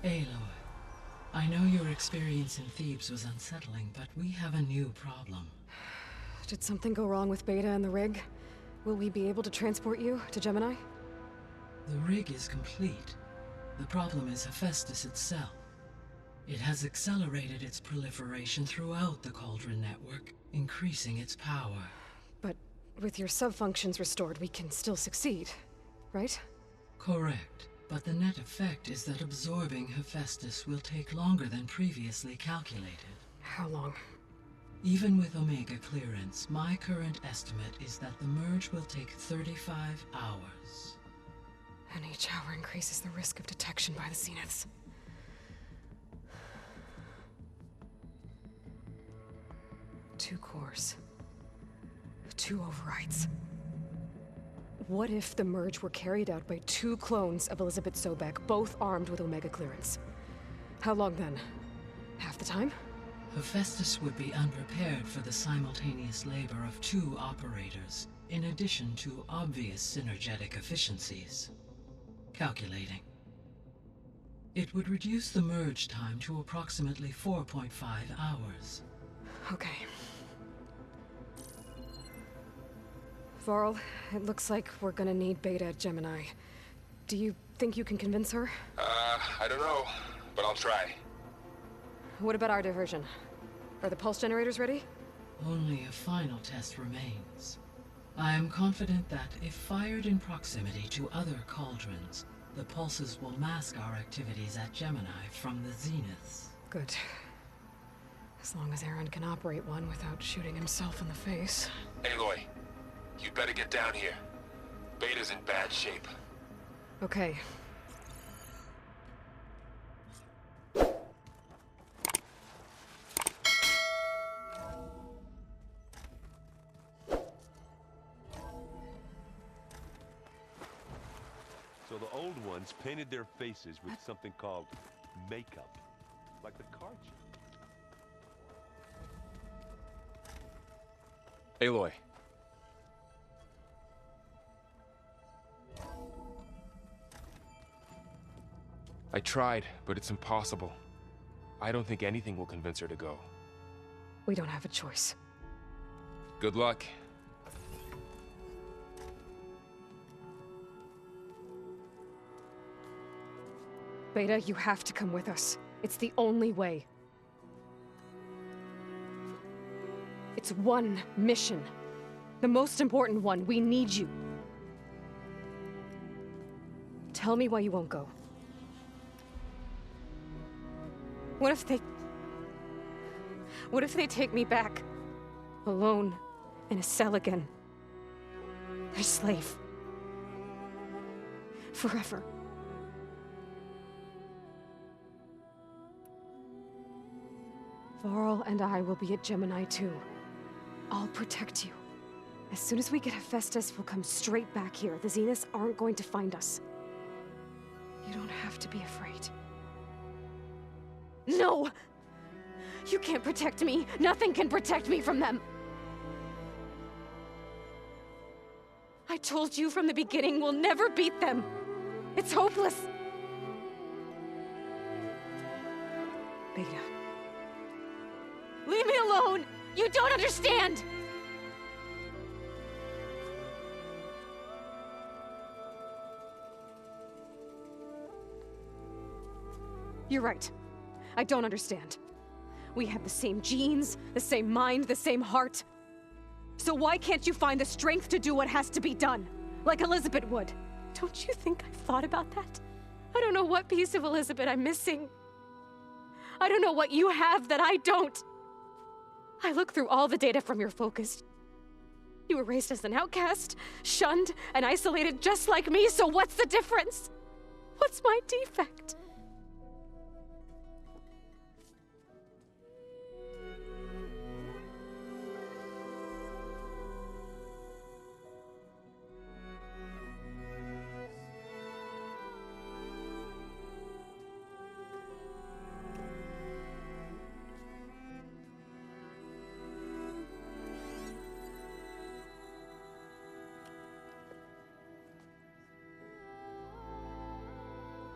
Aloy, I know your experience in Thebes was unsettling, but we have a new problem. Did something go wrong with Beta and the rig? Will we be able to transport you to Gemini? The rig is complete. The problem is Hephaestus itself. It has accelerated its proliferation throughout the Cauldron network, increasing its power. But with your sub-functions restored, we can still succeed, right? Correct, but the net effect is that absorbing Hephaestus will take longer than previously calculated. How long? Even with Omega clearance, my current estimate is that the merge will take 35 hours. And each hour increases the risk of detection by the Zeniths. Two cores. Two overrides. What if the merge were carried out by two clones of Elizabeth Sobek, both armed with Omega clearance? How long then? Half the time? Hephaestus would be unprepared for the simultaneous labor of two operators, in addition to obvious synergetic efficiencies. Calculating. It would reduce the merge time to approximately 4.5 hours. Okay. Varl, it looks like we're gonna need Beta at Gemini. Do you think you can convince her? I don't know, but I'll try. What about our diversion? Are the pulse generators ready? Only a final test remains. I am confident that if fired in proximity to other cauldrons, the pulses will mask our activities at Gemini from the Zeniths. Good. As long as Aaron can operate one without shooting himself in the face. Aloy, you better get down here. Beta's in bad shape. Okay. So the old ones painted their faces with something called makeup. Like the card show. Aloy. I tried, but it's impossible. I don't think anything will convince her to go. We don't have a choice. Good luck. Beta, you have to come with us. It's the only way. It's one mission. The most important one. We need you. Tell me why you won't go. What if they take me back? Alone, in a cell again. Their slave. Forever. Varl and I will be at Gemini too. I'll protect you. As soon as we get Hephaestus, we'll come straight back here. The Zeniths aren't going to find us. You don't have to be afraid. No! You can't protect me. Nothing can protect me from them. I told you from the beginning we'll never beat them. It's hopeless. Beta. Leave me alone! You don't understand! You're right. I don't understand. We have the same genes, the same mind, the same heart. So why can't you find the strength to do what has to be done? Like Elizabeth would. Don't you think I've thought about that? I don't know what piece of Elizabeth I'm missing. I don't know what you have that I don't. I look through all the data from your focus. You were raised as an outcast, shunned, and isolated just like me, so what's the difference? What's my defect?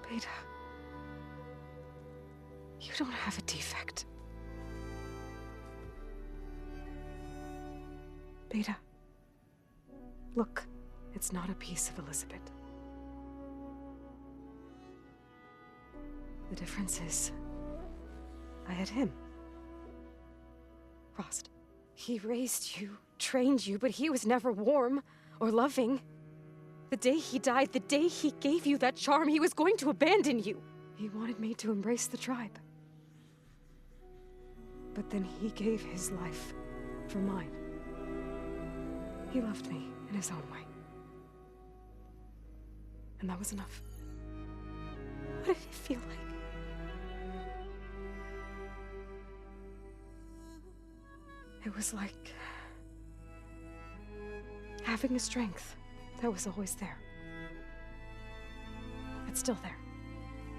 Beta. You don't have a defect. Beta. Look, it's not a piece of Elizabeth. The difference is, I had him. Frost. He raised you, trained you, but he was never warm or loving. The day he died, the day he gave you that charm, he was going to abandon you. He wanted me to embrace the tribe. But then he gave his life for mine. He loved me in his own way. And that was enough. What did it feel like? It was like having a strength that was always there. It's still there.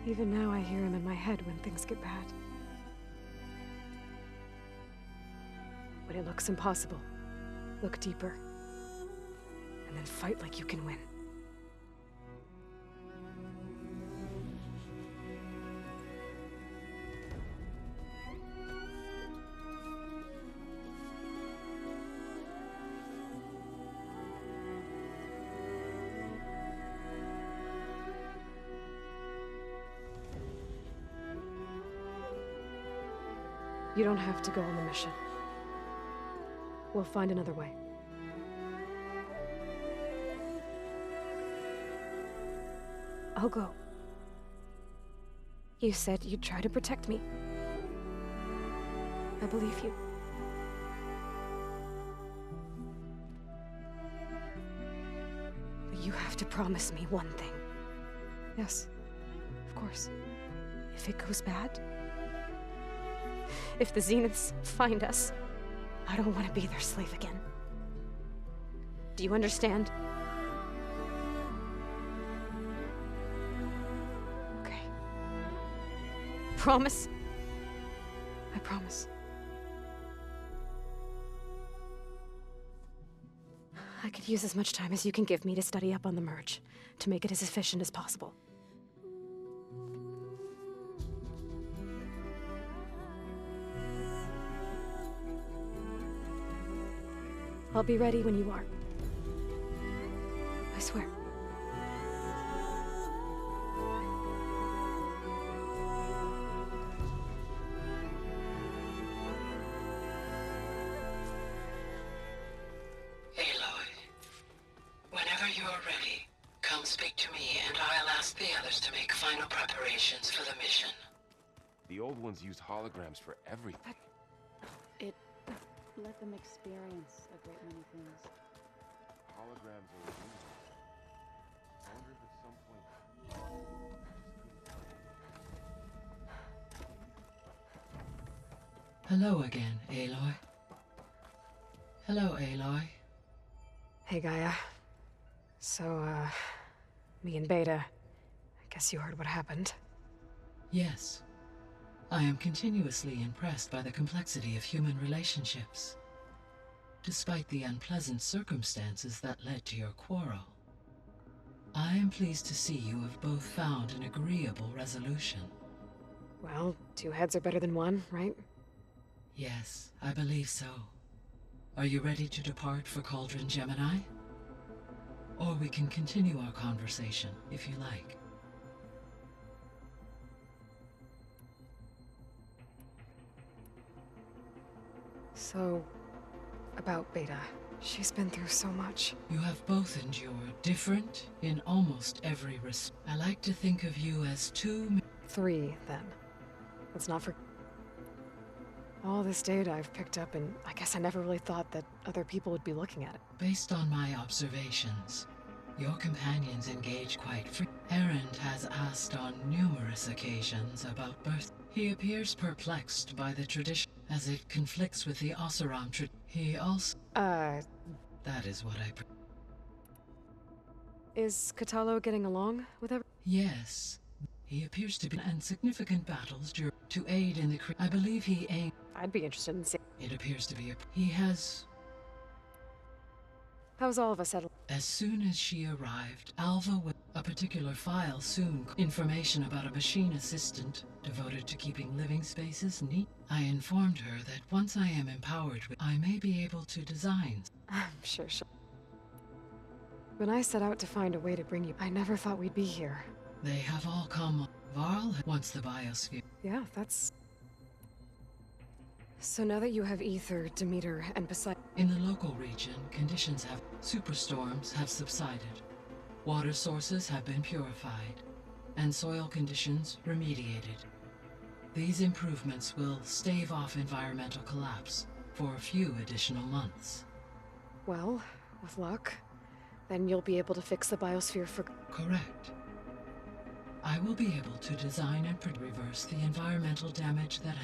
Even now I hear him in my head when things get bad. When it looks impossible, look deeper. And then fight like you can win. You don't have to go on the mission. We'll find another way. I'll go. You said you'd try to protect me. I believe you. But you have to promise me one thing. Yes, of course. If it goes bad, if the Zeniths find us, I don't want to be their slave again. Do you understand? Okay. Promise? I promise. I could use as much time as you can give me to study up on the merge, to make it as efficient as possible. I'll be ready when you are. I swear. Aloy, whenever you're ready, come speak to me and I'll ask the others to make final preparations for the mission. The old ones used holograms for everything. It let them experience a great many things. Holograms are illusions. I wonder if at some point... Hello again, Aloy. Hello, Aloy. Hey, Gaia. So, me and Beta, I guess you heard what happened. Yes. I am continuously impressed by the complexity of human relationships. Despite the unpleasant circumstances that led to your quarrel, I am pleased to see you have both found an agreeable resolution. Well, two heads are better than one, right? Yes, I believe so. Are you ready to depart for Cauldron Gemini? Or we can continue our conversation, if you like. So, about Beta. She's been through so much. You have both endured, different in almost every respect. I like to think of you as two... Three, then. Let's not forget. All this data I've picked up, and I guess I never really thought that other people would be looking at it. Based on my observations, your companions engage quite Erend has asked on numerous occasions about birth. He appears perplexed by the tradition, as it conflicts with the Oseram tradition. He also... That is what I... Is Katalo getting along with everyone? Yes. He appears to be in significant battles to aid in the... I believe he aimed... I'd be interested in seeing. It appears to be a... He has... How's all of us settled? As soon as she arrived, Alva with a particular file soon information about a machine assistant devoted to keeping living spaces neat. I informed her that once I am empowered with, I may be able to design. Sure. When I set out to find a way to bring you, I never thought we'd be here. They have all come. Varl wants the biosphere. Yeah, that's... So now that you have Ether, Demeter, and Poseidon... In the local region, conditions have... Superstorms have subsided. Water sources have been purified, and soil conditions remediated. These improvements will stave off environmental collapse for a few additional months. Well, with luck, then you'll be able to fix the biosphere for... Correct. I will be able to design and reverse the environmental damage that...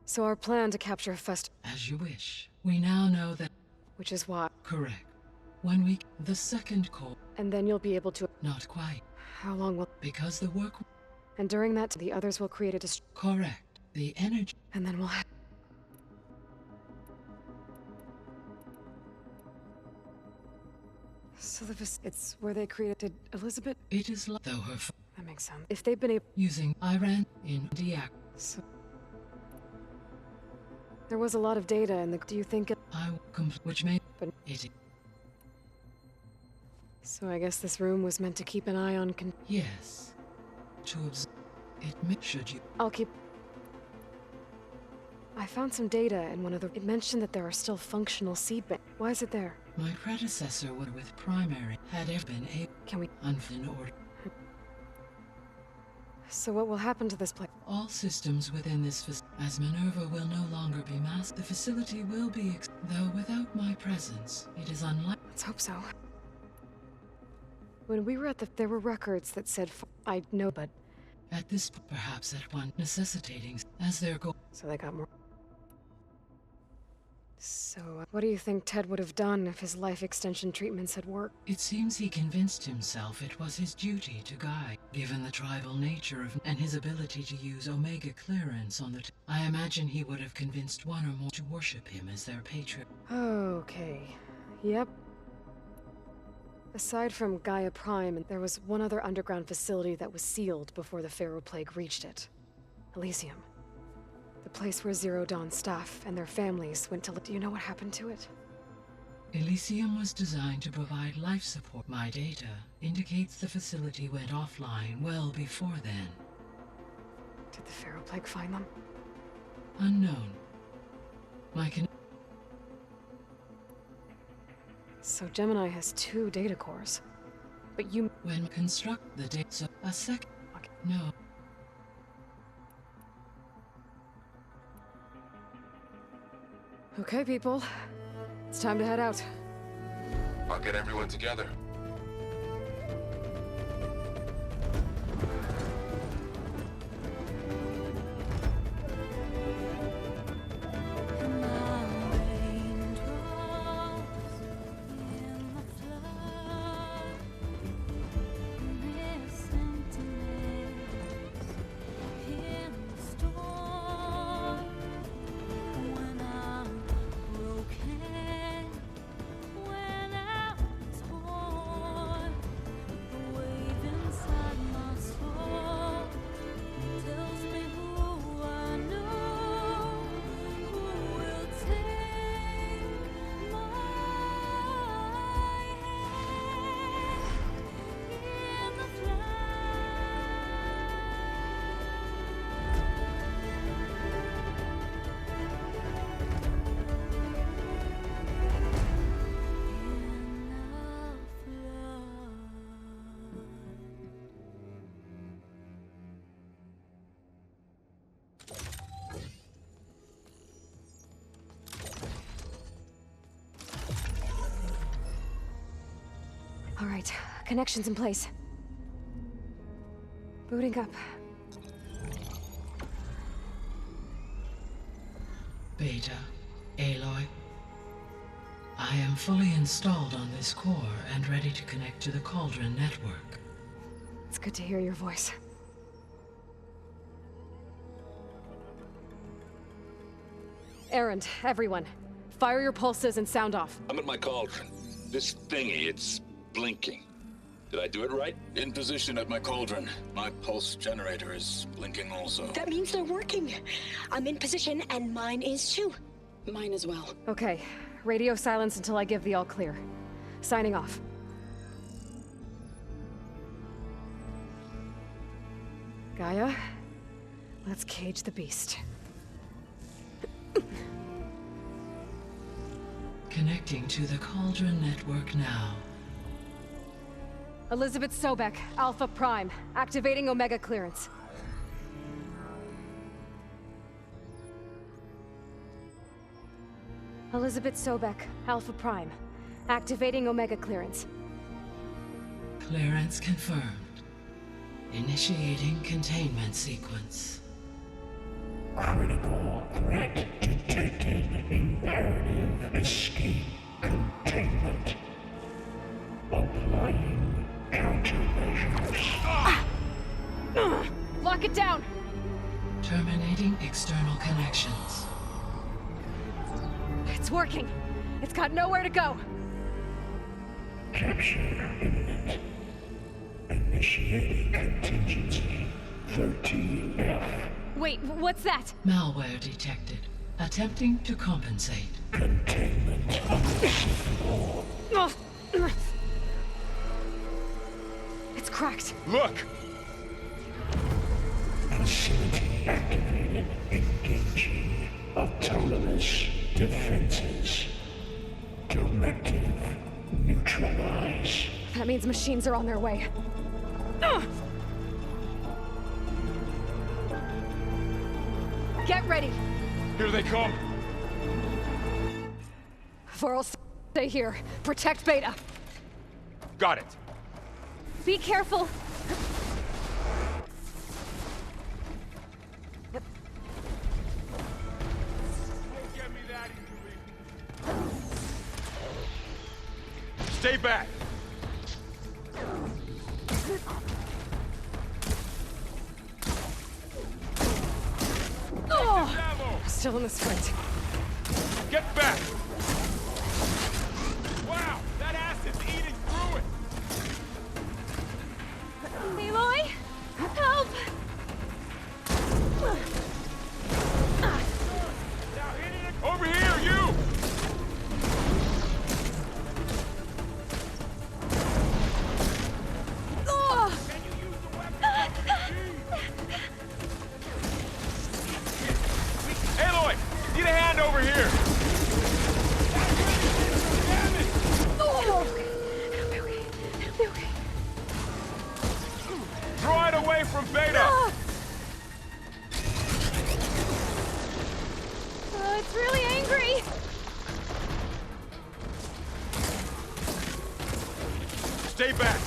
So our plan to capture Fest... As you wish. We now know that... Which is why... Correct. When we... The second core... And then you'll be able to... Not quite. How long will... Because the work... And during that, the others will create a Correct. The energy... And then we'll have... So it's where they created Elizabeth? It is though her... That makes sense. If they've been able... Using Iran in Diak... So... There was a lot of data in the... Do you think it... which may... But... It... So I guess this room was meant to keep an eye on... Yes. To observe... Should you... I'll keep... I found some data in one of the... It mentioned that there are still functional seed banks. Why is it there? My predecessor would with primary had ever been able... Can we... Unfin order... So what will happen to this place? All systems within this as Minerva will no longer be masked, the facility will be though without my presence, it is unlikely. Let's hope so. When we were at the... There were records that said... I know, but... At this... Perhaps at one necessitating as their goal. So they got more... So, what do you think Ted would have done if his life extension treatments had worked? It seems he convinced himself it was his duty to guide, given the tribal nature of and his ability to use Omega clearance on the... I imagine he would have convinced one or more to worship him as their patron. Okay. Yep. Aside from Gaia Prime, there was one other underground facility that was sealed before the Pharaoh Plague reached it. Elysium. The place where Zero Dawn staff and their families went to... Do you know what happened to it? Elysium was designed to provide life support. My data indicates the facility went offline well before then. Did the Pharaoh Plague find them? Unknown. So Gemini has 2 data cores. But you... When construct the data... A second... Okay. No. Okay, people. It's time to head out. I'll get everyone together. All right, connections in place. Booting up. Beta, Aloy. I am fully installed on this core and ready to connect to the Cauldron network. It's good to hear your voice. Errand, everyone. Fire your pulses and sound off. I'm at my cauldron. This thingy, it's blinking. Did I do it right? In position at my cauldron. My pulse generator is blinking also. That means they're working. I'm in position, and mine is too. Mine as well. Okay, radio silence until I give the all clear. Signing off. Gaia, let's cage the beast. Connecting to the Cauldron network now. Elizabeth Sobek, Alpha Prime, activating Omega clearance. Elizabeth Sobek, Alpha Prime, activating Omega clearance. Clearance confirmed. Initiating containment sequence. Critical threat detected. Imperative escape containment. Applying countermeasures. Lock it down! Terminating external connections. It's working. It's got nowhere to go. Capture imminent. Initiating contingency 13F. Wait, what's that? Malware detected. Attempting to compensate. Containment unacceptable. It's cracked. Look! Facility activated. Engaging autonomous defenses. Directive neutralize. That means machines are on their way. Get ready. Here they come! Voral, stay here. Protect Beta. Got it! Be careful. Stay back! Oh, still in the sprint. Get back! Wow! That acid's eating through it! Aloy, help! Now hit it! Over here, you! Oh. Can you use the weapon? Aloy! Need a hand over here! Damn it! Oh. Okay. Draw it away from Beta! Ah. It's really angry. Stay back!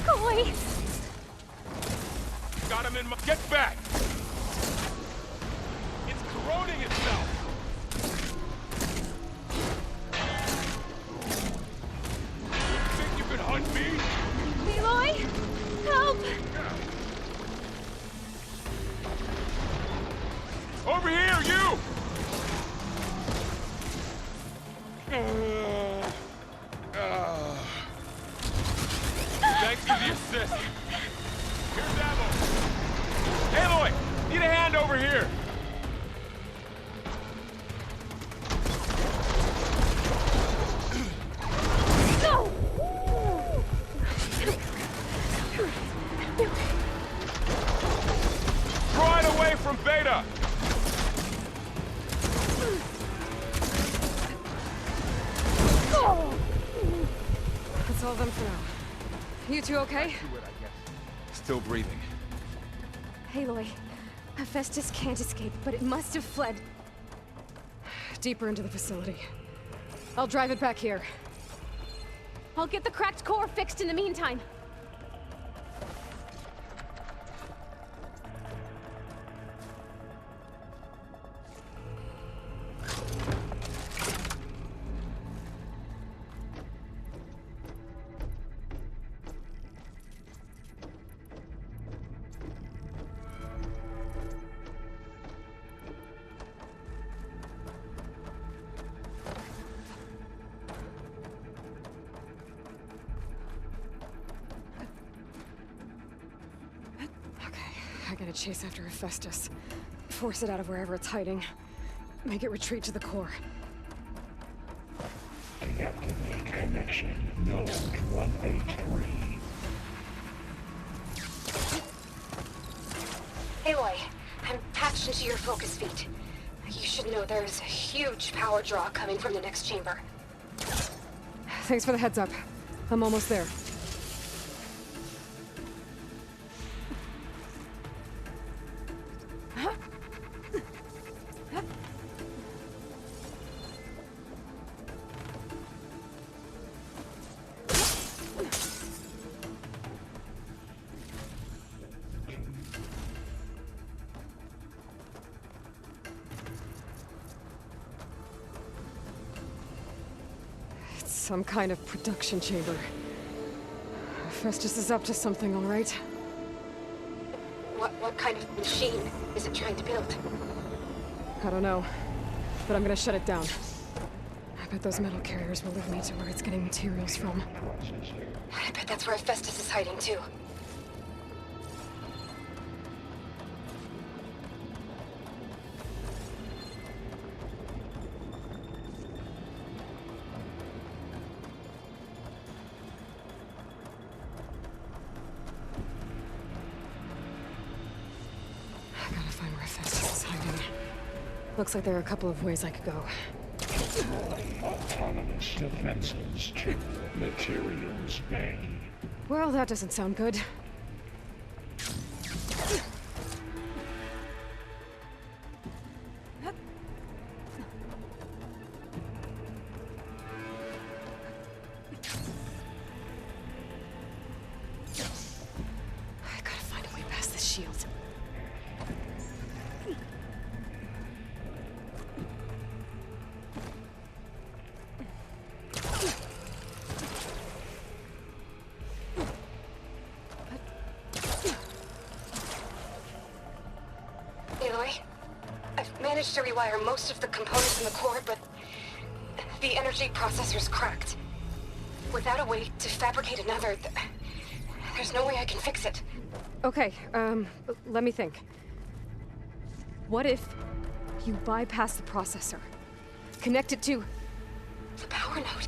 Go away. Got him in my... Get back! It's corroding itself! You think you could hunt me? Aloy, help! Over here, you! Thanks for the assist. Here's ammo. Aloy, need a hand over here. No! Draw it away from Beta. That's all of them for now. You two okay? Still breathing. Aloy, Hephaestus can't escape, but it must have fled deeper into the facility. I'll drive it back here. I'll get the cracked core fixed in the meantime. to chase after Hephaestus. Force it out of wherever it's hiding. Make it retreat to the core. Deactivate connection. Node 183. Aloy, I'm patched into your focus feed. You should know there's a huge power draw coming from the next chamber. Thanks for the heads up. I'm almost there. Some kind of production chamber. Festus is up to something, all right? What kind of machine is it trying to build? I don't know, but I'm gonna shut it down. I bet those metal carriers will lead me to where it's getting materials from. I bet that's where Festus is hiding too. I gotta find where Festus is hiding. Looks like there are a couple of ways I could go. Autonomous defenses to Materials Bay. Well, that doesn't sound good. I gotta find a way past this shield. Aloy, I've managed to rewire most of the components in the core, but the energy processor's cracked. Without a way to fabricate another, there's no way I can fix it. Okay, let me think. What if you bypass the processor? Connect it to... The power node.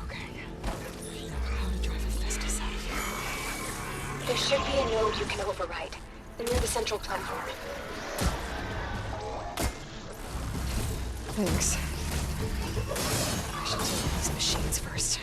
Okay. How to drive Hephaestus out of here. There should be a node you can override, near the central platform. Thanks. I should deal with these machines first.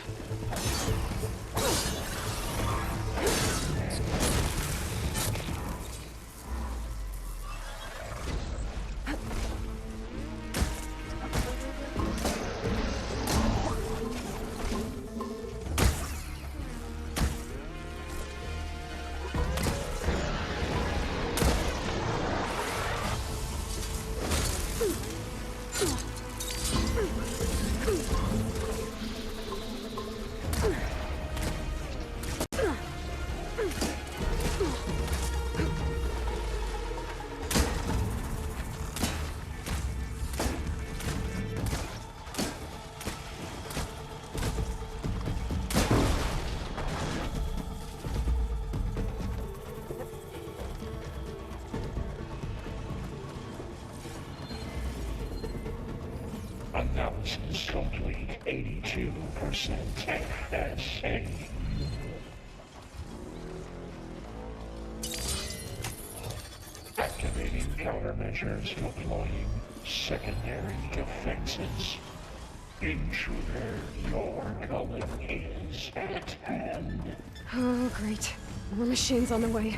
Analysis complete. 82% FSA. Activating countermeasures, deploying secondary defenses. Intruder, your culling is at hand. Oh, great. More machines on the way.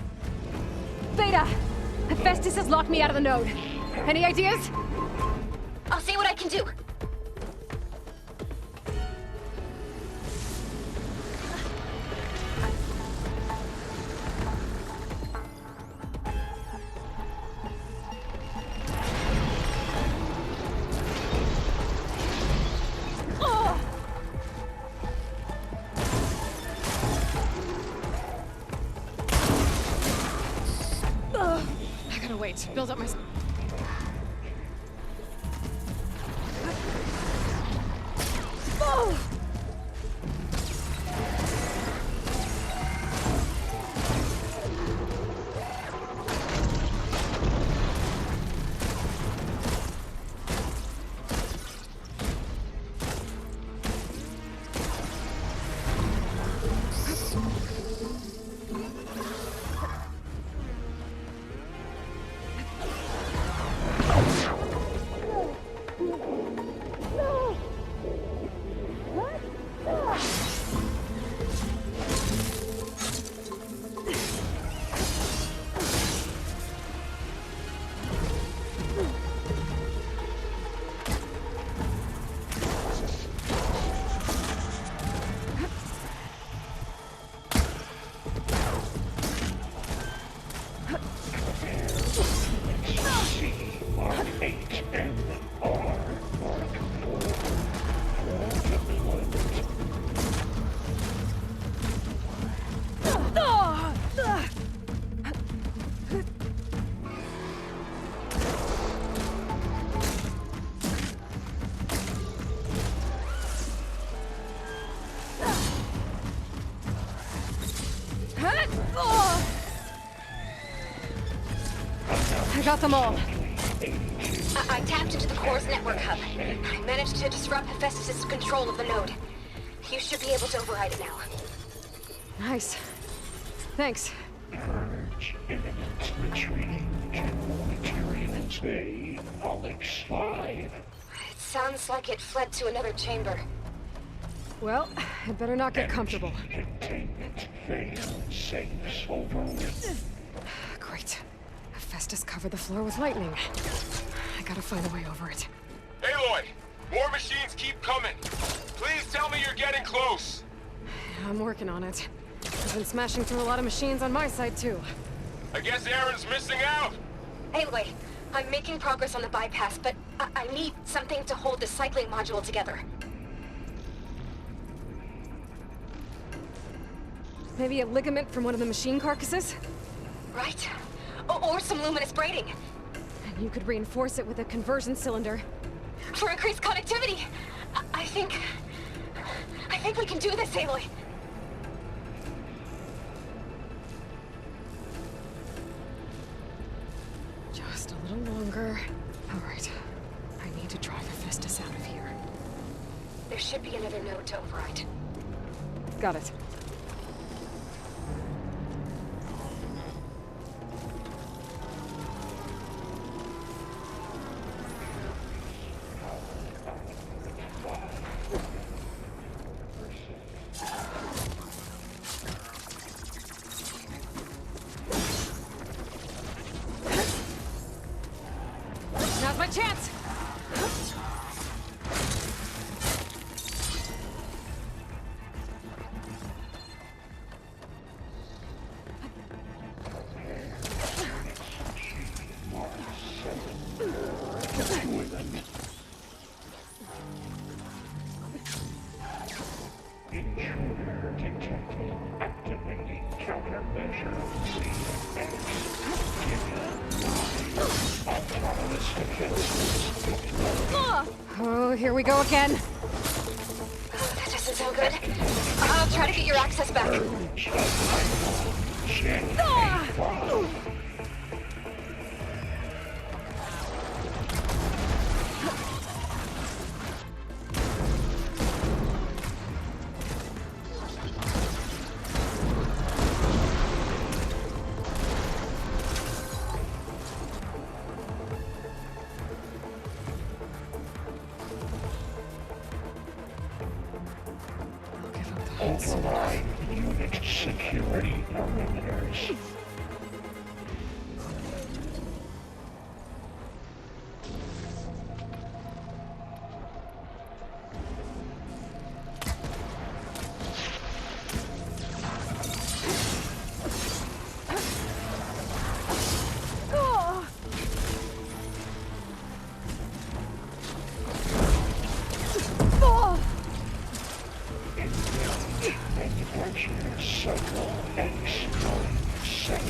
Theta! Hephaestus has locked me out of the node. Any ideas? I'll see what I can do. I gotta wait. Build up my... Oh! I got them all. I tapped into the core's network hub. I managed to disrupt Hephaestus' control of the node. You should be able to override it now. Nice. Thanks. Purge imminent retreating to Materials Bay, Alex 5. It sounds like it fled to another chamber. Well, I better not get comfortable. Containment failed. Safes over with. Great. Hephaestus covered the floor with lightning. I gotta find a way over it. Aloy! More machines keep coming! Please tell me you're getting close! I'm working on it. I've been smashing through a lot of machines on my side, too. I guess Aaron's missing out! Anyway, I'm making progress on the bypass, but I need something to hold the cycling module together. Maybe a ligament from one of the machine carcasses? Right? Or some luminous braiding. And you could reinforce it with a conversion cylinder. For increased connectivity! I think we can do this, Aloy. Just a little longer. All right. I need to drive Hephaestus out of here. There should be another node to override. Got it. Now's my chance! Intruder detected. Activating countermeasure. Autonomous defenses. Oh, here we go again. That doesn't sound good. I'll try to get your access back. Override unit security perimeters. Cycle X 9 seconds.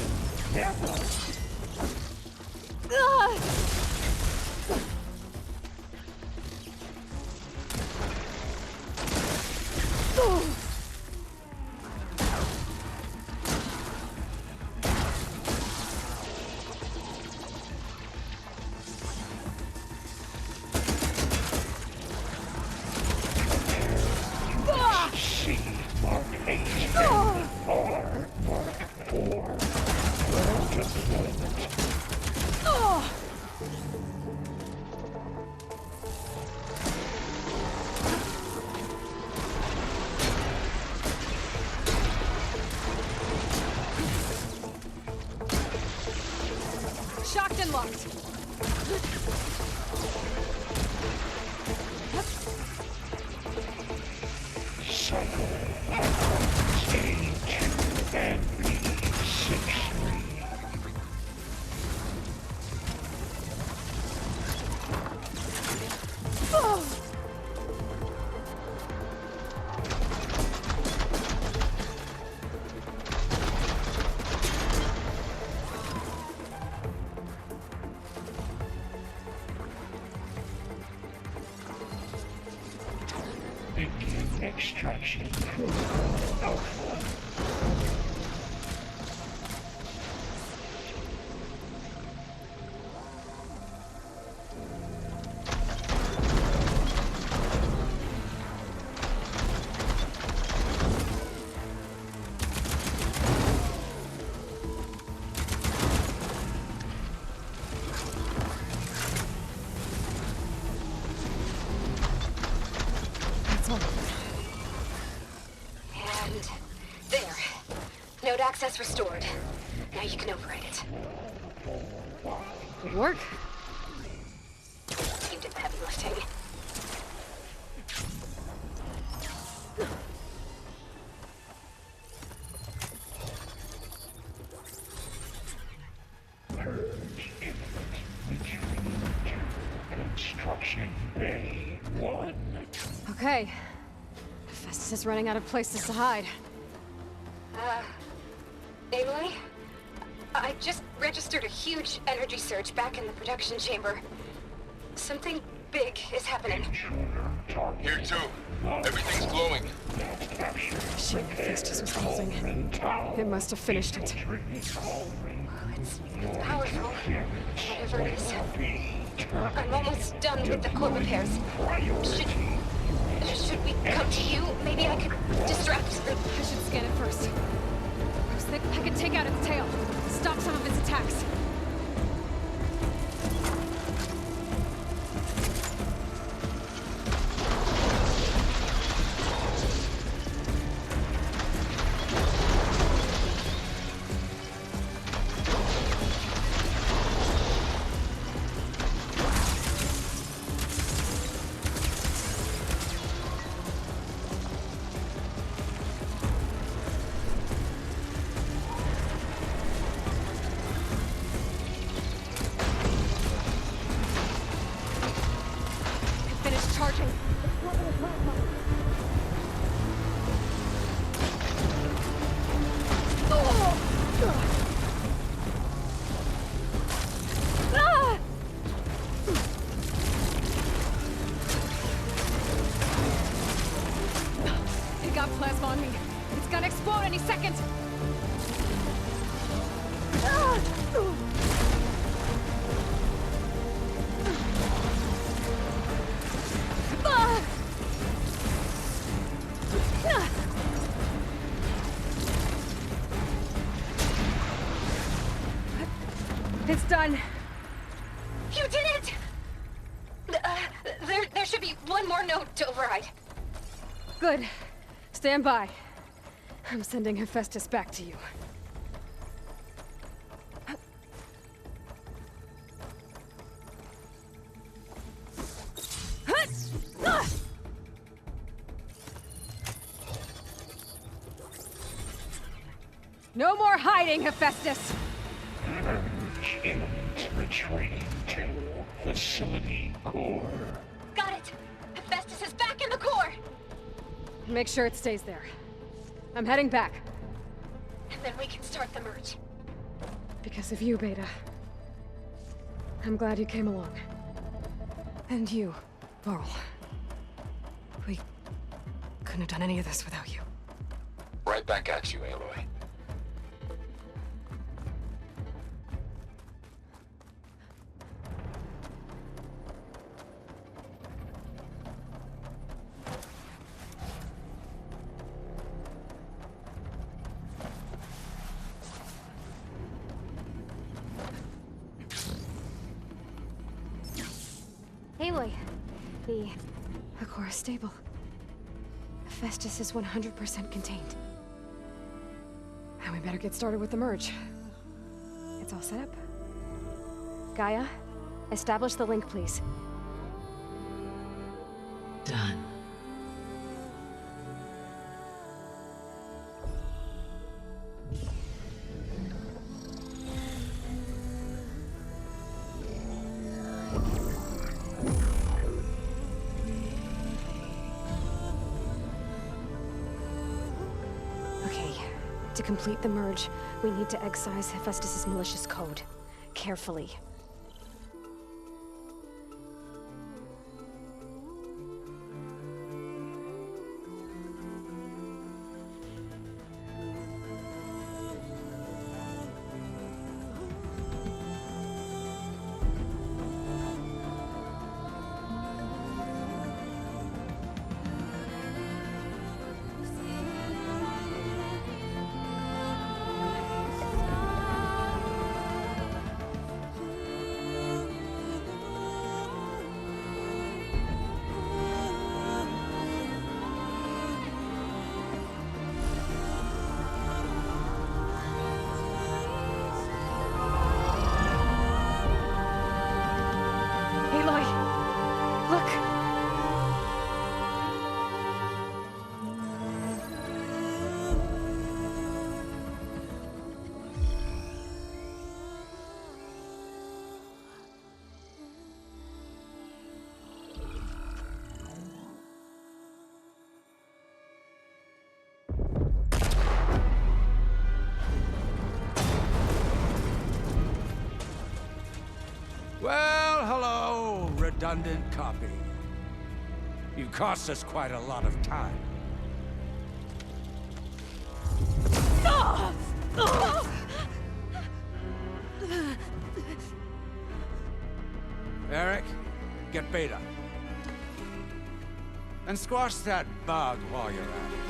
Extraction protocol alpha. And there. Node access restored. Now you can override it. Good work. You did the heavy lifting. Purge imminent. Retreat to Construction Bay 1. Okay. Festus is running out of places to hide. Aloy? I just registered a huge energy surge back in the production chamber. Something big is happening. Intruder target. Here too. Everything's glowing. Shit, Festus was closing. It must have finished it. It's powerful. Whatever it is. I'm almost done with the core repairs. Should we come to you? Maybe I could distract the... I should scan it first. I was thinking I could take out its tail. Stop some of its attacks. Finish charging. It got plasma on me. It's gonna explode any second. It's done. You did it! There should be one more node to override. Good. Stand by. I'm sending Hephaestus back to you. No more hiding, Hephaestus! Purge imminent. Retreating to facility core. Got it! Hephaestus is back in the core! Make sure it stays there. I'm heading back. And then we can start the merge. Because of you, Beta. I'm glad you came along. And you, Varl. We couldn't have done any of this without you. Right back at you, Aloy. Aloy, the core is stable. Hephaestus is 100% contained. And we better get started with the merge. It's all set up. Gaia, establish the link, please. Done. To complete the merge, we need to excise Hephaestus' malicious code. Carefully. hello, redundant copy. You cost us quite a lot of time. Eric, get Beta. And squash that bug while you're at it.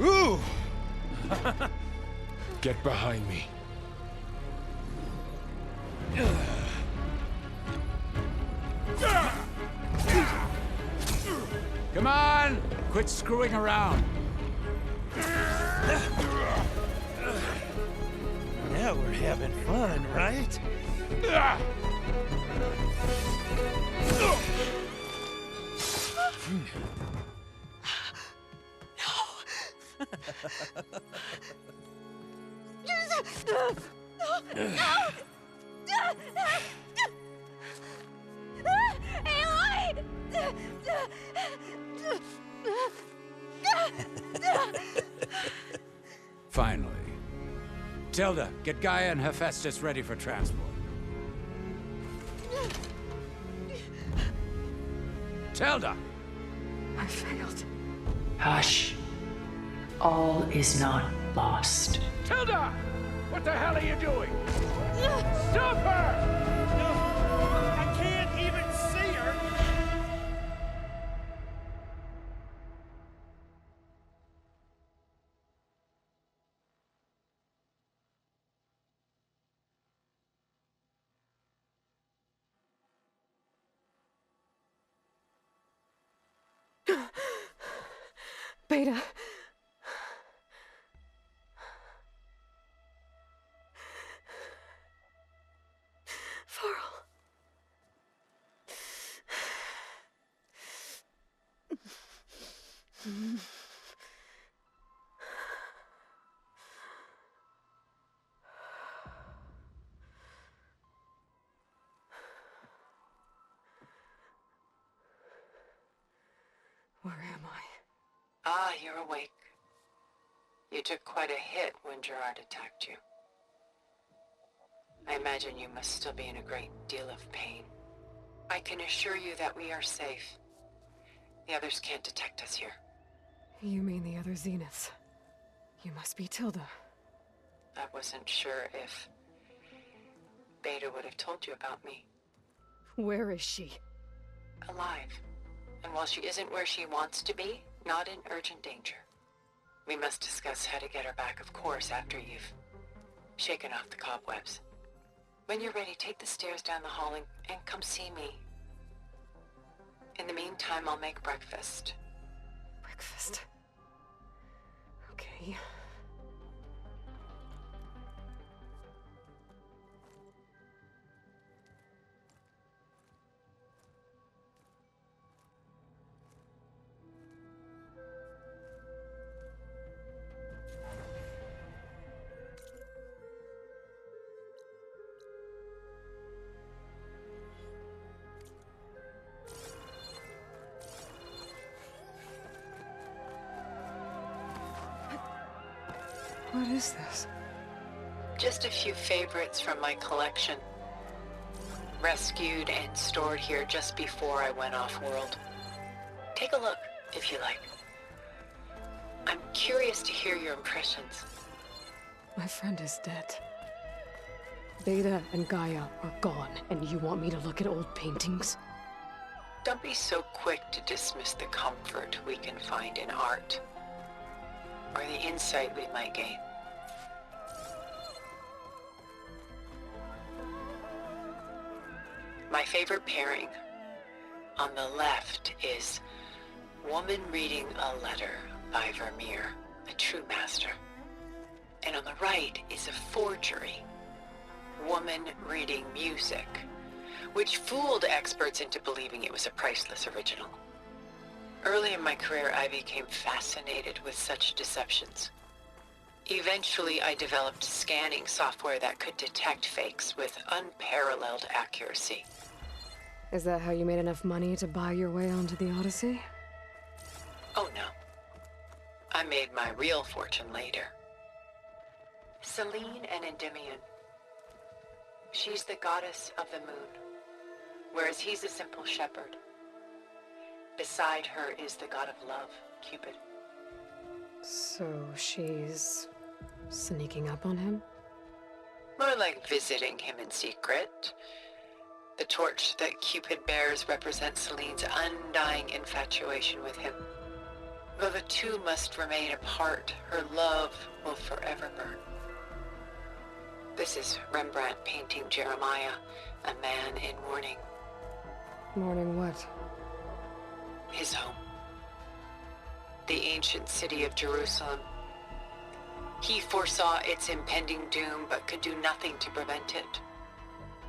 Ooh! Get behind me. Come on! Quit screwing around. Now we're having fun, right? Aloy! Finally. Tilda, get Gaia and Hephaestus ready for transport. Tilda! I failed. Hush. All is not lost. Tilda! What the hell are you doing? Stop her! I can't even see her! Beta. Varl. Where am I? Ah, you're awake. You took quite a hit when Gerard attacked you. I imagine you must still be in a great deal of pain. I can assure you that we are safe. The others can't detect us here. You mean the other Zeniths? You must be Tilda. I wasn't sure if Beta would have told you about me. Where is she? Alive. And while she isn't where she wants to be, not in urgent danger. We must discuss how to get her back, of course, after you've shaken off the cobwebs. When you're ready, take the stairs down the hall and come see me. In the meantime, I'll make breakfast. Breakfast. Okay. What is this? Just a few favorites from my collection. Rescued and stored here just before I went off-world. Take a look, if you like. I'm curious to hear your impressions. My friend is dead. Beta and Gaia are gone, and you want me to look at old paintings? Don't be so quick to dismiss the comfort we can find in art, or the insight we might gain. My favorite pairing on the left is Woman Reading a Letter by Vermeer, a true master. And on the right is a forgery, Woman Reading Music which fooled experts into believing it was a priceless original. Early in my career, I became fascinated with such deceptions. Eventually, I developed scanning software that could detect fakes with unparalleled accuracy. Is that how you made enough money to buy your way onto the Odyssey? Oh no. I made my real fortune later. Selene an Endymion. She's the goddess of the moon, whereas he's a simple shepherd. Beside her is the god of love, Cupid. So she's sneaking up on him? More like visiting him in secret. The torch that Cupid bears represents Selene's undying infatuation with him. Though the two must remain apart, her love will forever burn. This is Rembrandt painting Jeremiah, a man in mourning. Mourning what? His home. The ancient city of Jerusalem. He foresaw its impending doom, but could do nothing to prevent it.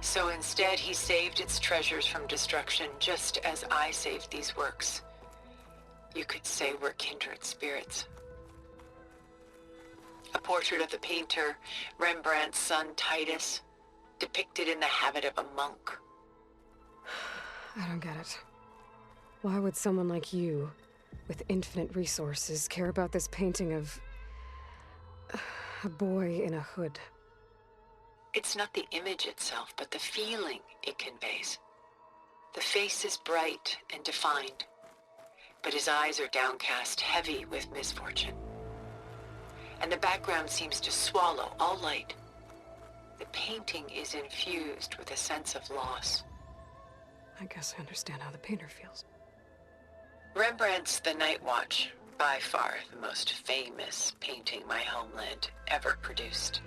So instead, he saved its treasures from destruction, just as I saved these works. You could say we're kindred spirits. A portrait of the painter, Rembrandt's son Titus, depicted in the habit of a monk. I don't get it. Why would someone like you, with infinite resources, care about this painting of a boy in a hood? It's not the image itself, but the feeling it conveys. The face is bright and defined, but his eyes are downcast, heavy with misfortune. And the background seems to swallow all light. The painting is infused with a sense of loss. I guess I understand how the painter feels. Rembrandt's The Night Watch, by far the most famous painting my homeland ever produced.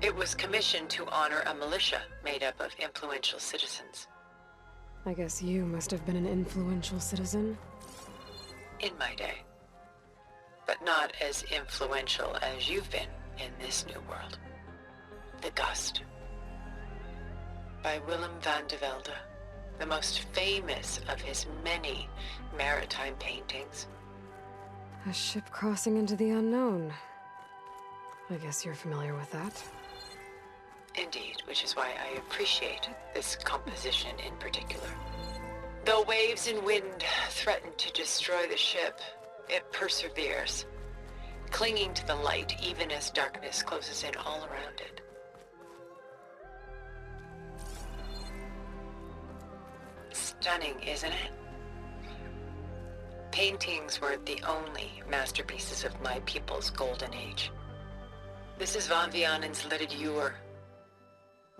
It was commissioned to honor a militia made up of influential citizens. I guess you must have been an influential citizen? In my day. But not as influential as you've been in this new world. The Gust. By Willem van de Velde, the most famous of his many maritime paintings. A ship crossing into the unknown. I guess you're familiar with that. Indeed, which is why I appreciate this composition in particular. Though waves and wind threaten to destroy the ship, it perseveres, clinging to the light even as darkness closes in all around it. Stunning, isn't it? Paintings weren't the only masterpieces of my people's golden age. This is Van Vianen's Lidded Ewer,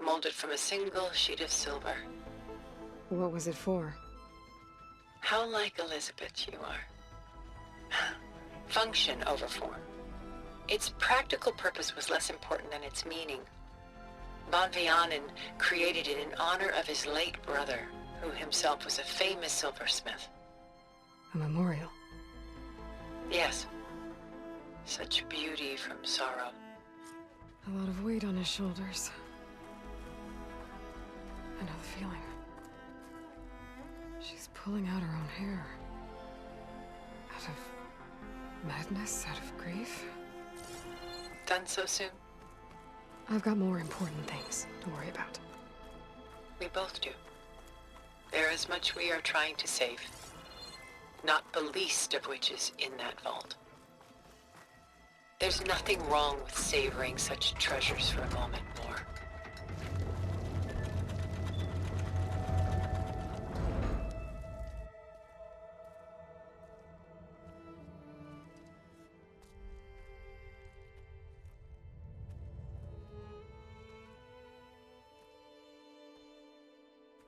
molded from a single sheet of silver. What was it for? How like Elizabeth you are. Function over form. Its practical purpose was less important than its meaning. Van Vianen created it in honor of his late brother, who himself was a famous silversmith. A memorial? Yes. Such beauty from sorrow. A lot of weight on his shoulders. I know the feeling. She's pulling out her own hair. Out of madness, out of grief. Done so soon? I've got more important things to worry about. We both do. There is much we are trying to save. Not the least of which is in that vault. There's nothing wrong with savoring such treasures for a moment more.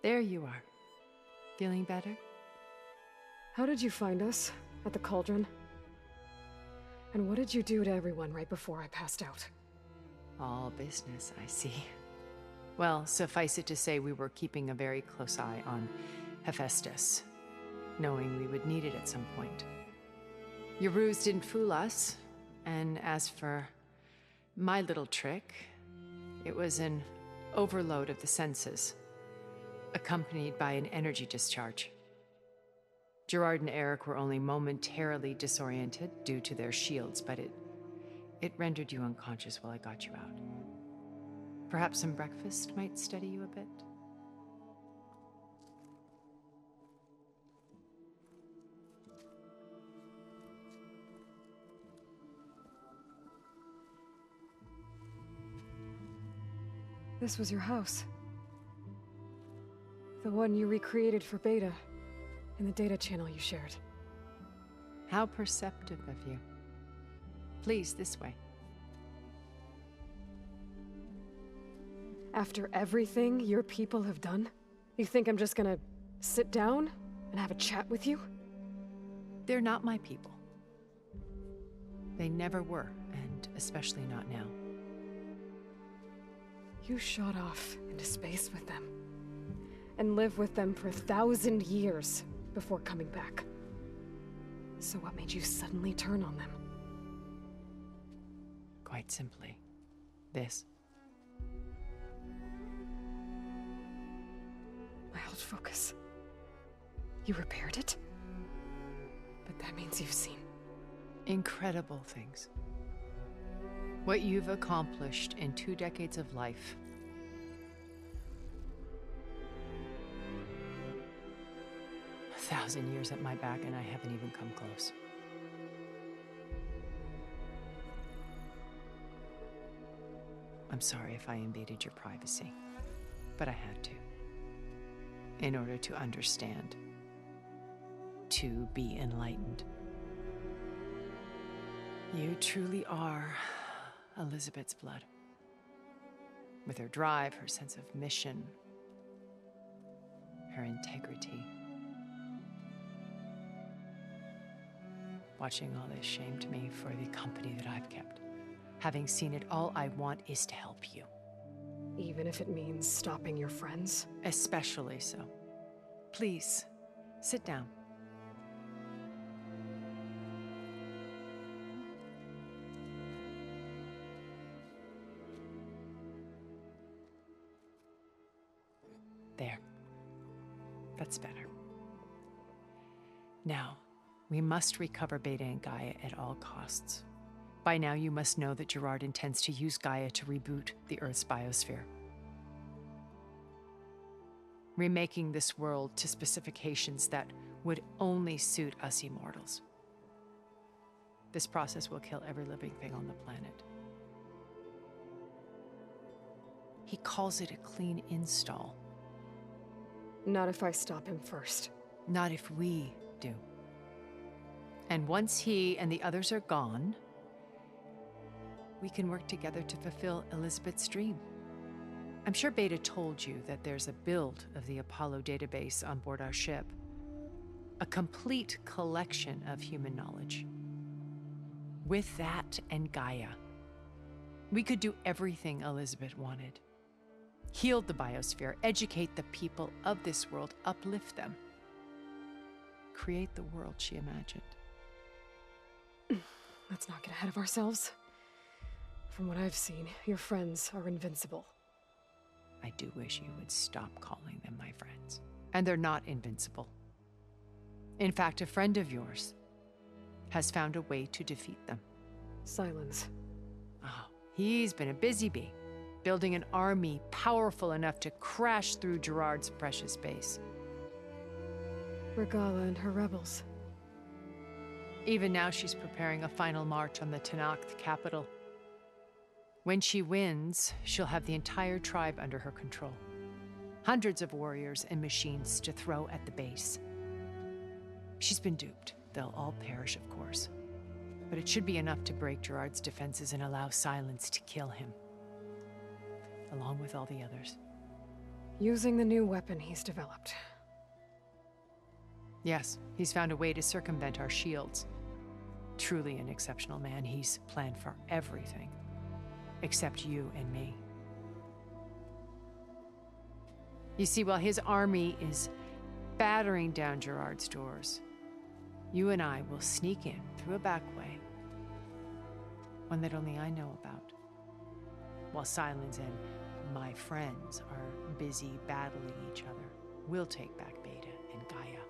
There you are. Feeling better? How did you find us? At the cauldron? And what did you do to everyone right before I passed out? All business, I see. Well, suffice it to say we were keeping a very close eye on Hephaestus, knowing we would need it at some point. Your ruse didn't fool us, and as for my little trick, it was an overload of the senses. accompanied by an energy discharge. Gerard and Eric were only momentarily disoriented due to their shields, but it rendered you unconscious while I got you out. Perhaps some breakfast might steady you a bit? This was your house. The one you recreated for Beta, in the data channel you shared. How perceptive of you. Please, this way. After everything your people have done, you think I'm just gonna sit down and have a chat with you? They're not my people. They never were, and especially not now. You shot off into space with them, and lived with them for 1,000 years before coming back. So what made you suddenly turn on them? Quite simply, this. My old focus. You repaired it? But that means you've seen incredible things. What you've accomplished in 2 decades of life. A 1,000 years at my back, and I haven't even come close. I'm sorry if I invaded your privacy, but I had to. In order to understand. To be enlightened. You truly are Elizabeth's blood. With her drive, her sense of mission, her integrity. Watching all this shamed me for the company that I've kept. Having seen it, all I want is to help you. even if it means stopping your friends? Especially so. Please, sit down. There. That's better. Now, we must recover Beta and Gaia at all costs. By now, you must know that Gerard intends to use Gaia to reboot the Earth's biosphere. Remaking this world to specifications that would only suit us immortals. This process will kill every living thing on the planet. He calls it a clean install. Not if I stop him first. Not if we do. And once he and the others are gone, we can work together to fulfill Elizabeth's dream. I'm sure Beta told you that there's a build of the Apollo database on board our ship. A complete collection of human knowledge. With that and Gaia, we could do everything Elizabeth wanted. Heal the biosphere, educate the people of this world, uplift them. Create the world she imagined. Let's not get ahead of ourselves. From what I've seen, your friends are invincible. I do wish you would stop calling them my friends. And they're not invincible. In fact, a friend of yours has found a way to defeat them. Silence. Oh, he's been a busy bee, building an army powerful enough to crash through Gerard's precious base. Regala and her rebels. Even now, she's preparing a final march on the Tenakth capital. When she wins, she'll have the entire tribe under her control. Hundreds of warriors and machines to throw at the base. She's been duped. They'll all perish, of course. But it should be enough to break Gerard's defenses and allow Silence to kill him. Along with all the others. Using the new weapon he's developed. Yes, he's found a way to circumvent our shields. Truly an exceptional man. He's planned for everything. Except you and me. You see, while his army is battering down Gerard's doors, you and I will sneak in through a back way. One that only I know about. While Silence and my friends are busy battling each other. We'll take back Beta and Gaia.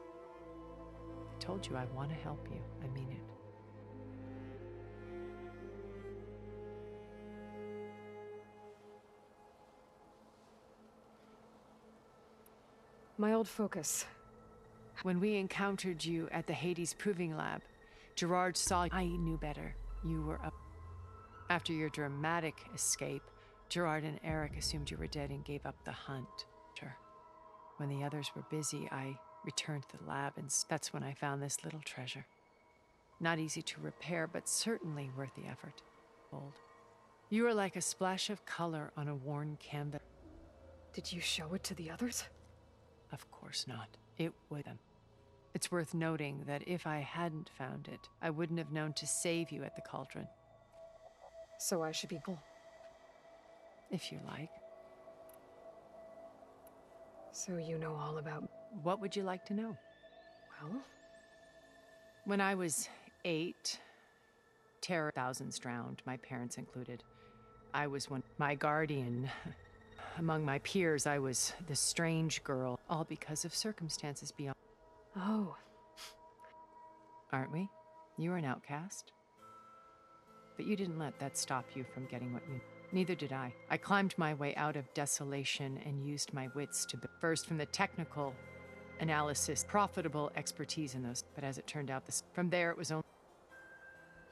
I told you I want to help you. I mean it. My old focus. When we encountered you at the Hades Proving Lab, Gerard saw I knew better. You were up. After your dramatic escape, Gerard and Eric assumed you were dead and gave up the hunt. When the others were busy, I returned to the lab, and that's when I found this little treasure. Not easy to repair, but certainly worth the effort. Old. You were like a splash of color on a worn canvas. Did you show it to the others? Of course not. It would. It's worth noting that if I hadn't found it, I wouldn't have known to save you at the cauldron. So I should be cool. If you like. So you know all about... What would you like to know? Well? When I was 8, terror, thousands drowned, my parents included. I was my guardian. Among my peers, I was the strange girl, all because of circumstances beyond. Oh. Aren't we? You were an outcast. But you didn't let that stop you from getting what you... Neither did I. I climbed my way out of desolation and used my wits to... First from the technical analysis, profitable expertise in those. But as it turned out, from there it was only...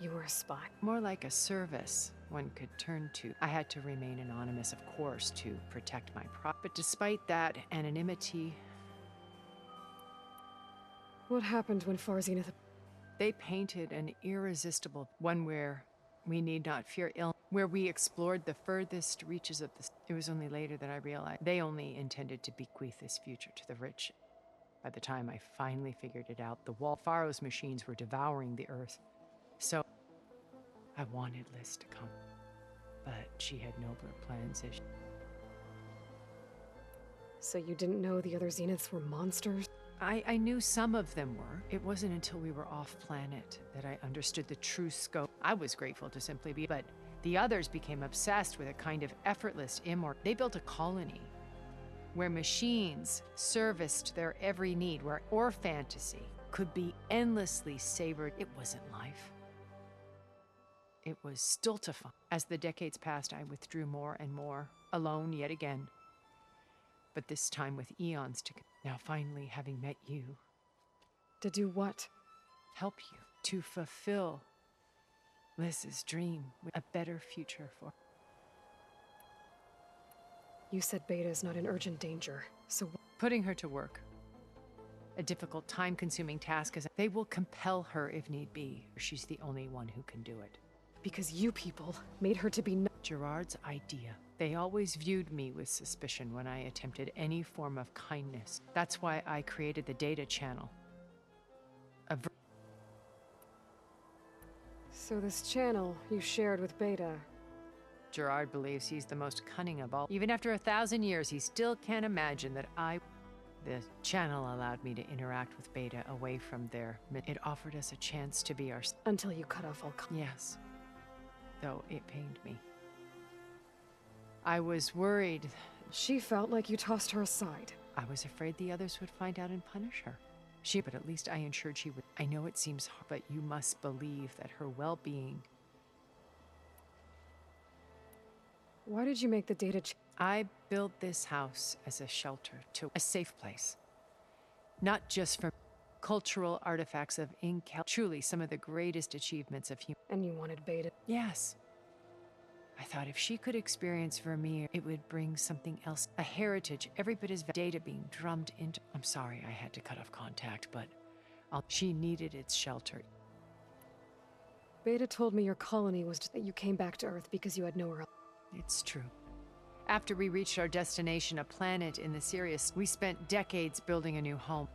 You were a spy? More like a service one could turn to. I had to remain anonymous, of course, to protect my But despite that anonymity... What happened when Zeniths... They painted an irresistible one where we need not fear ill, where we explored the furthest reaches of the... It was only later that I realized they only intended to bequeath this future to the rich. By the time I finally figured it out, the Pharaoh's machines were devouring the earth. So, I wanted Liz to come, but she had nobler plans. So you didn't know the other Zeniths were monsters? I knew some of them were. It wasn't until we were off-planet that I understood the true scope. I was grateful to simply be, but the others became obsessed with a kind of effortless They built a colony where machines serviced their every need, or fantasy could be endlessly savored. It wasn't life. It was stultifying. As the decades passed, I withdrew more and more, alone yet again. But this time with eons to... Now finally, having met you... To do what? Help you to fulfill Liz's dream with a better future for... You said Beta is not in urgent danger, so... Putting her to work. A difficult, time-consuming task, as they will compel her if need be. She's the only one who can do it. Because you people made her to be... Gerard's idea. They always viewed me with suspicion when I attempted any form of kindness. That's why I created the data channel. So this channel you shared with Beta... Gerard believes he's the most cunning of all. Even after 1,000 years, he still can't imagine that The channel allowed me to interact with Beta away from there. It offered us a chance to be our... Until you cut off all... Yes. Though it pained me. I was worried. She felt like you tossed her aside. I was afraid the others would find out and punish her. But at least I ensured she would. I know it seems hard, but you must believe that her well-being... Why did you make the data... I built this house as a shelter, a safe place. Not just for cultural artifacts of truly some of the greatest achievements of human... And you wanted Beta? Yes. I thought if she could experience Vermeer, it would bring something else. A heritage, every bit as data being drummed into... I'm sorry I had to cut off contact, but she needed its shelter. Beta told me your colony was that you came back to Earth because you had nowhere else. It's true. After we reached our destination, a planet in the Sirius, we spent decades building a new home.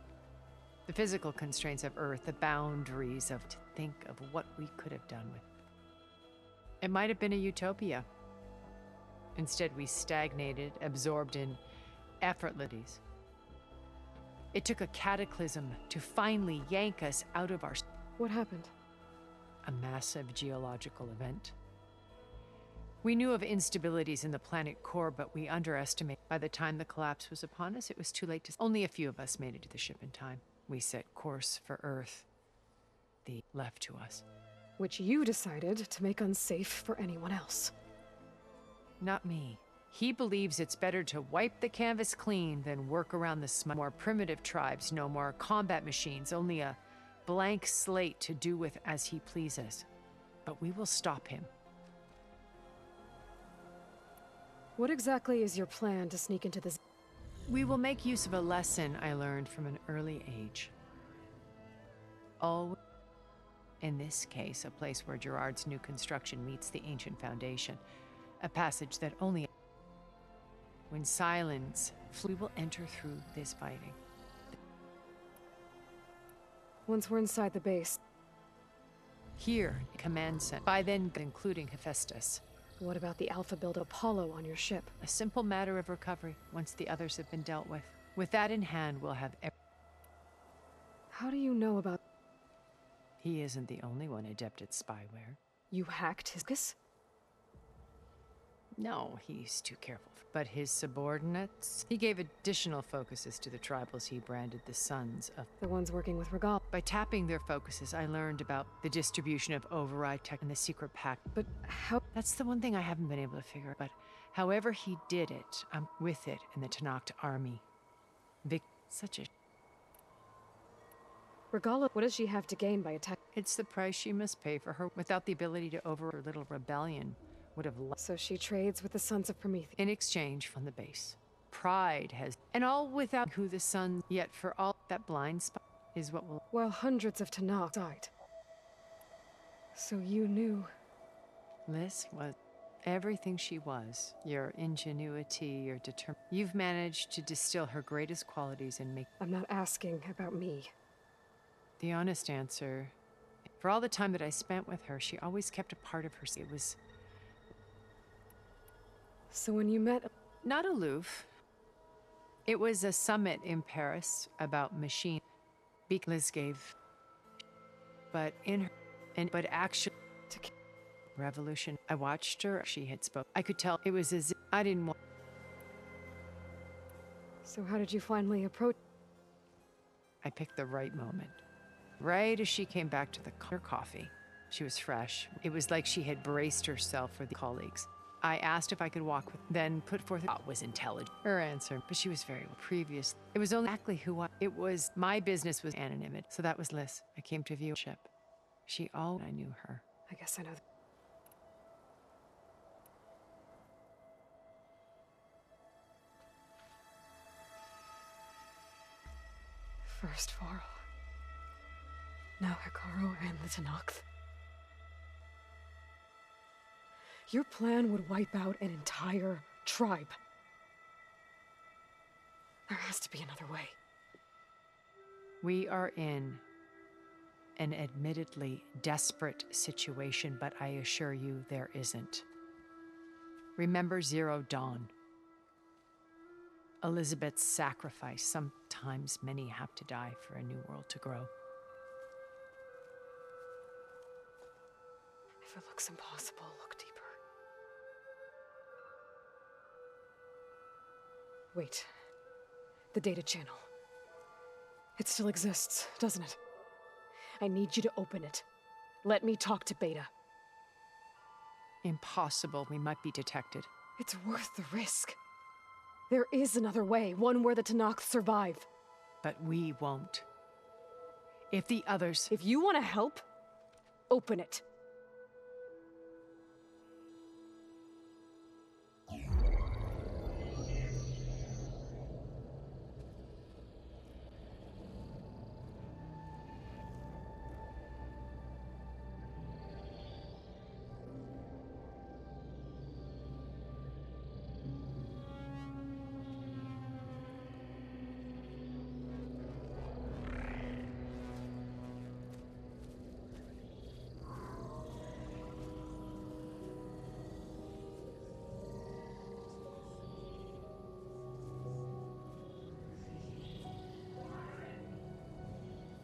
The physical constraints of Earth, the boundaries of... To think of what we could have done with... It might have been a utopia. Instead, we stagnated, absorbed in effortless. It took a cataclysm to finally yank us out of our... What happened? A massive geological event. We knew of instabilities in the planet core, but we underestimated. By the time the collapse was upon us, it was too late to... Only a few of us made it to the ship in time. We set course for Earth. The left to us. Which you decided to make unsafe for anyone else. Not me. He believes it's better to wipe the canvas clean than work around the more primitive tribes, no more combat machines, only a blank slate to do with as he pleases. But we will stop him. What exactly is your plan to sneak into this? We will make use of a lesson I learned from an early age. Always, in this case, a place where Gerard's new construction meets the ancient foundation. A passage that only... When silence, we will enter through this fighting. Once we're inside the base. Here, command center. By then, including Hephaestus. What about the Alpha build Apollo on your ship? A simple matter of recovery, once the others have been dealt with. With that in hand, we'll have... How do you know about... He isn't the only one adept at spyware. You hacked his... Kiss? No, he's too careful. But his subordinates? He gave additional focuses to the tribals he branded the Sons of... The ones working with Regal. By tapping their focuses, I learned about the distribution of override tech and the secret pact. But how... That's the one thing I haven't been able to figure out. But however he did it, I'm with it in the Tenakth army. Such a... Regala, what does she have to gain by attack? It's the price she must pay for her. Without the ability to over her little rebellion would have... So she trades with the Sons of Prometheus. In exchange from the base. Pride has... And all without who the Sun... Yet for all that blind spot is what will... While hundreds of Tenakth died. So you knew... Liz was everything she was. Your ingenuity, your determination. You've managed to distill her greatest qualities and make... I'm not asking about me. The honest answer... For all the time that I spent with her, she always kept a part of her... It was... So when you met... Not aloof. It was a summit in Paris about machine. Liz gave... But in her... But actually... Revolution. I watched her. She had spoke. I could tell it was as if I didn't want... So how did you finally approach... I picked the right moment. Right as she came back to her coffee. She was fresh. It was like she had braced herself for the colleagues. I asked if I could walk with, then put forth a... was intelligent. Her answer, but she was very previous. It was only exactly who I... It was... My business was anonymity. So that was Liz. I came to view ship. She all... I knew her. I guess I know... First Varl. Now Hekarro and the Tenakth. Your plan would wipe out an entire tribe. There has to be another way. We are in an admittedly desperate situation, but I assure you there isn't. Remember Zero Dawn. Elizabeth's sacrifice. Sometimes many have to die for a new world to grow. If it looks impossible, look deeper. Wait. The data channel. It still exists, doesn't it? I need you to open it. Let me talk to Beta. Impossible. We might be detected. It's worth the risk. There is another way, one where the Tenakth survive. But we won't. If the others... If you want to help, open it.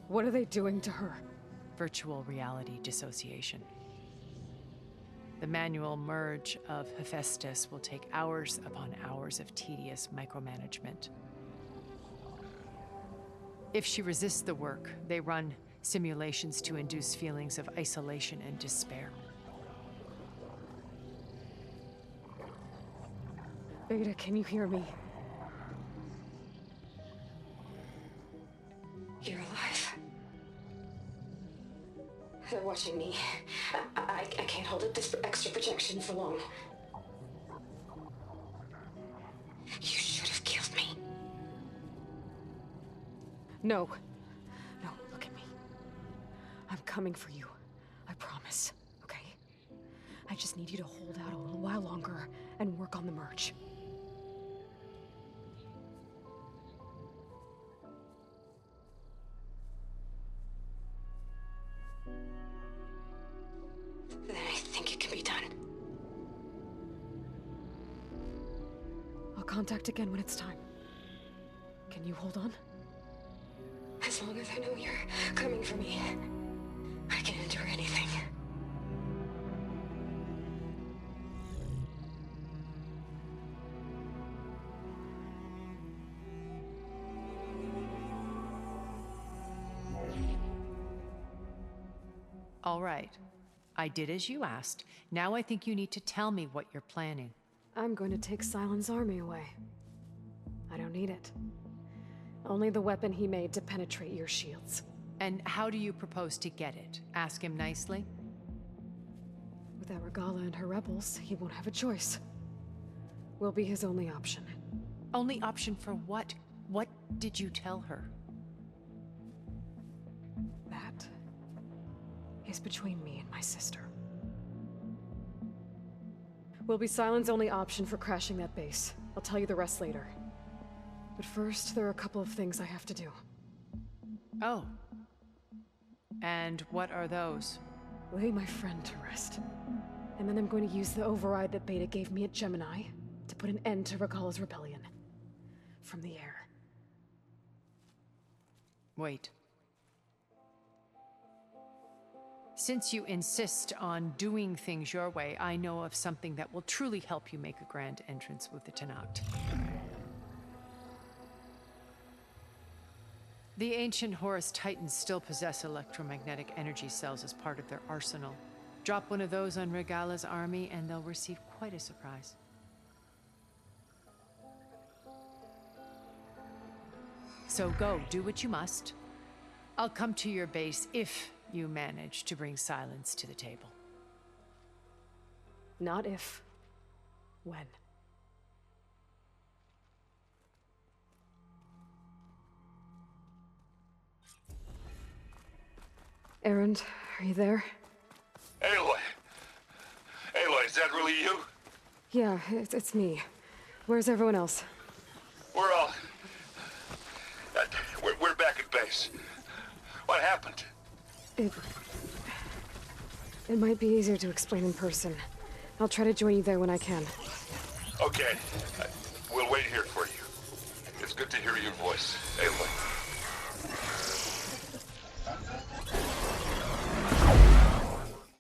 What are they doing to her? Virtual reality dissociation. The manual merge of Hephaestus will take hours upon hours of tedious micromanagement. If she resists the work, they run simulations to induce feelings of isolation and despair. Beta, can you hear me? You're alive. They're watching me. I can't hold up this extra projection for long. You should have killed me. No. No, look at me. I'm coming for you. I promise, okay? I just need you to hold out a little while longer and work on the merge. Then I think it can be done. I'll contact again when it's time. Can you hold on? As long as I know you're coming for me, I can endure anything. All right. I did as you asked. Now I think you need to tell me what you're planning. I'm going to take Sylens' army away. I don't need it. Only the weapon he made to penetrate your shields. And how do you propose to get it? Ask him nicely? Without Regala and her rebels, he won't have a choice. We'll be his only option. Only option for what? What did you tell her? That is between me and my sister. Will be Sylens' only option for crashing that base. I'll tell you the rest later. But first, there are a couple of things I have to do. Oh. And what are those? Lay my friend to rest. And then I'm going to use the override that Beta gave me at Gemini to put an end to Regala's rebellion. From the air. Wait. Since you insist on doing things your way, I know of something that will truly help you make a grand entrance with the Tenakth. The ancient Horus Titans still possess electromagnetic energy cells as part of their arsenal. Drop one of those on Regala's army and they'll receive quite a surprise. So go, do what you must. I'll come to your base if you manage to bring Sylens to the table. Not if. When. Erend, are you there? Aloy! Aloy, is that really you? Yeah, it's me. Where's everyone else? We're all... We're back at base. What happened? It might be easier to explain in person. I'll try to join you there when I can. Okay. We'll wait here for you. It's good to hear your voice, Aloy.